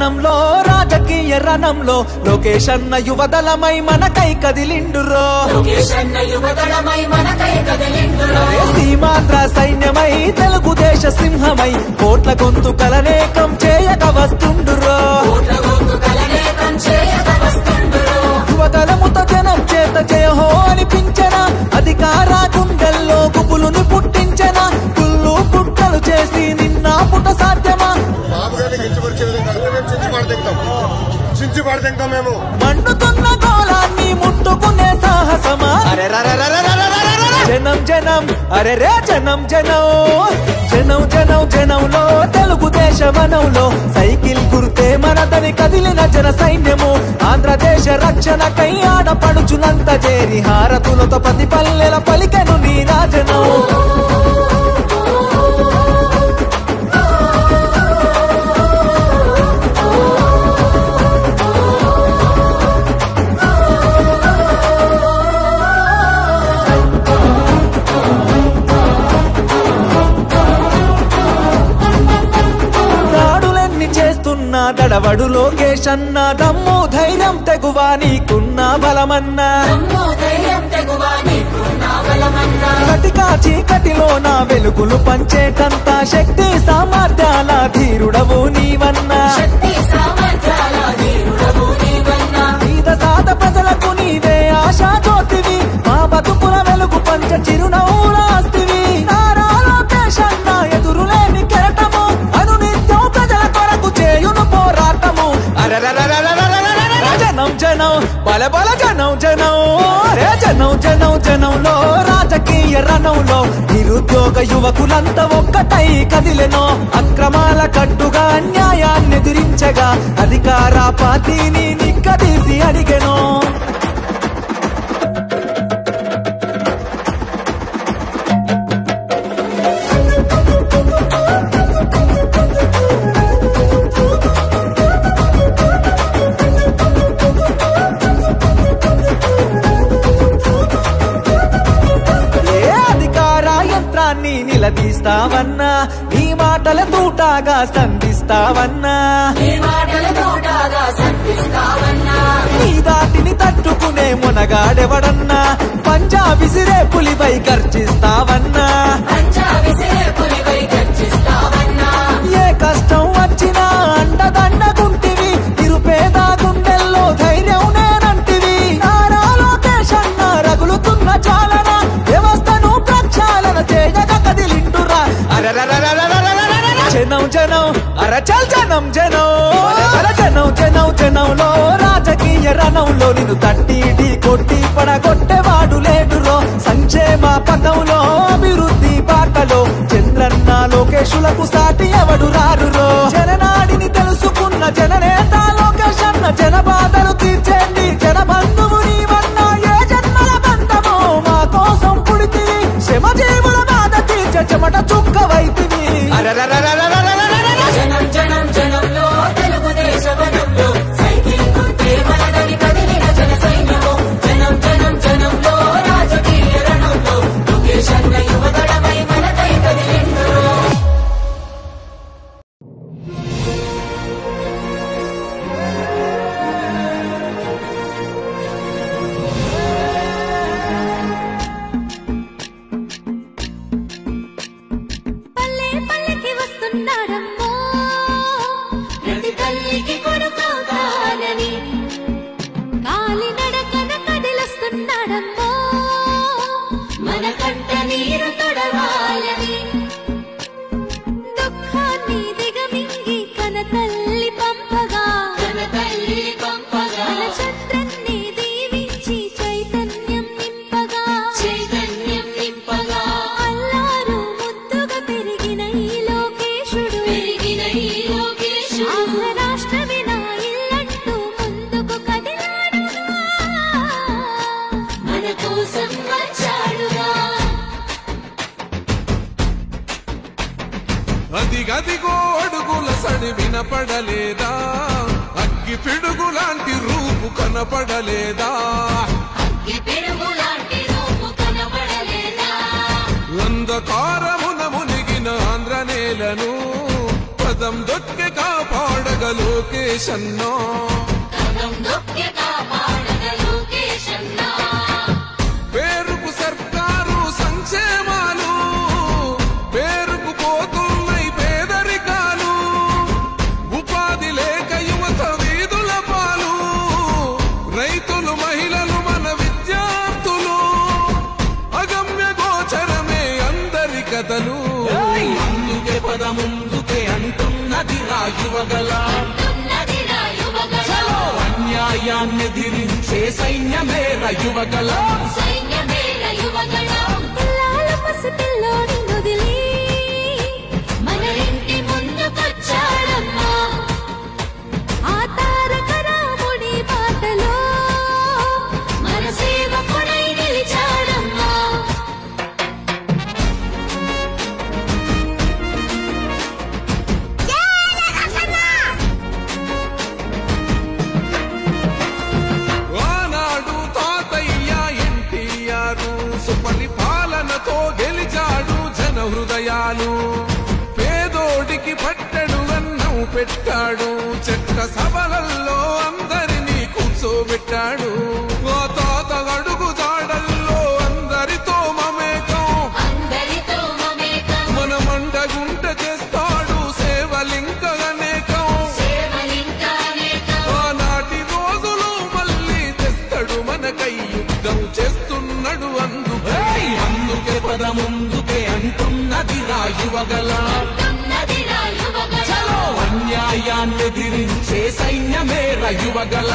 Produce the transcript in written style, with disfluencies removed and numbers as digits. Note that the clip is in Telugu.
క్షణంలో రాజకీయ రణంలో లోకేష్ అన్న యువదళమై మనకై కదిలిండురో సీమాంధ్ర సైన్యమై తెలుగుదేశ సింహమై కోట్ల గొంతుకలనేకం చేయక వస్తుండురో యువదళముతో జనం చేత జయహో అనిపించన అధికార గుండెల్లో గుబులుని పుట్టించన కుళ్ళు కుట్రలు చేసి నిన్న పుట సాధ్యమా మండుతున్న గోళాన్ని ముట్టుకునే సాహసమా జనం జనం అరే రే జనం జనం జనం జనం జనంలో తెలుగుదేశ వనంలో సైకిల్ గుర్తే మనదని కదిలిన జన సైన్యము ఆంధ్రదేశ రక్షణకై ఆడపడుచులంత చేరి హారతులతో ప్రతి పల్లెల పలికెను నీ రాజనం దడవడు లోకేష్ అన్న దమ్ము ధైర్యం తెగువా నీకున్న బలమన్నా కటికా చీకటిలో నా వెలుగులు పంచేటంత శక్తి సామర్థ్యాల ధీరుడవు నీవన్నా పేద సాద ప్రజలకు నీవే ఆశా జ్యోతివి మా బతుకుల వెలుగు పంచ చిరునవ్వులాస్తివి నారా లోకేష్ అన్న ఎదురులేని కెరటము అనునిత్యం ప్రజల కొరకు చేయును పోరాటము జనం జనం బల బల జనం జనం రే జనం జనం జనంలో రాజకీయ రణంలో నిరుద్యోగ యువకులంతా ఒక్కటై కదిలెనో అక్రమాల కట్టుగా అన్యాయాన్ని ఎదిరించగా అధికార పార్టీని నిక్కదీసి అడిగెనో నిలదీస్తావన్నా నీ మాటల తూటాగా సంధిస్తావన్నా నీ దాటిని తట్టుకునే మునగాడెవడన్నా పంజా విసిరే పులిపై గర్జిస్తావన్నా ఏ కష్టం వచ్చినా అండదండగుంటివి నిరుపేద గుండెల్లో ధైర్యం నేనంటివి నారా లోకేష్ అన్న రగులుతున్న చాలన వ్యవస్థను ప్రక్షాళన చేయగా కదిలిండురా జనం జనం అరచల్ జనం జనం జనం జనం జనంలో రాజకీయ రణంలో నిన్ను తట్టి కొట్టి పడగొట్టేవాడు లేడురో సంక్షేమ పథంలో అభివృద్ధి బాటలో చంద్రన్న లోకేశులకు సాటి ఎవడు రారురో జననాడిని తెలుసుకున్న జననేత లోకేష్ అన్న జన బాధలు తీర్చేండి జన బంధువు నీవన్నా ఏ జన్మల బంధమో మా కోసం పుడితివి శ్రమ జీవుల బాధ తీర్చ చెమట చుక్క వైతివి జనం జనం జనంలో తెలుగుదేశ వనంలో సైకిల్ గుర్తే మనదని కదిలిన జన సైన్యము జనం జనం జనంలో రాజకీయ రణంలో లోకేష్ అన్న యువదళమై మనకై కదిలిండురో అదిగదిగో అడుగుల సడి వినపడలేదా అగ్గి పిడుగులాంటి రూపు కనపడలేదా అంధకారమున మునిగిన ఆంధ్ర నేలను పదం దొక్కి కాపాడగలు లోకేశన్నో కదం దొక్కి కాపాడగ లోకేశన్నా పేరుకు సర్కారు సంక్షేమాలు పేరుకు పోతున్నాయి పేదరికాలు ఉపాధి లేక యువత వీధుల పాలు రైతులు మహిళలు మన విద్యార్థులు అగమ్య గోచరమే అందరి కథలు అందుకే పద ముందుకే అంటున్నది నా యువగల అన్యాయాన్ని దిరించే సైన్యమే యువగల పిల్లాల పసిపిల్లోని వదిలి మన ఇంటి ముందుకొచ్చాడమ్మా ఆ తారక రాముడి బాటలో మన సేవకుడై నిలిచాడమ్మా ఆనాడు తాతయ్య ఎన్టీఆర్ సుపరిపాలనతో గెలిచాడు జన హృదయాలు పేదోడికి పట్టెడు అన్నం పెట్టాడు చెట్ట సభలల్లో అందరినీ కూర్చోబెట్టాడు ఆ తాత అడుగు జాడల్లో అందరితో మమేకం అందరితో మమేకం మన మండగుంట చేస్తాడు సేవలింక అనేకం సేవలింకా అనేకం ఆనాటి రోజులు మళ్ళీ తెస్తాడు మనకై యుద్ధం చేస్తున్నాడు అందుకే పద ముందుకే అంటున్నది నా యువగల ఉన్నది నా యువగల అన్యాయాన్ని దిరించే సైన్యమే యువగల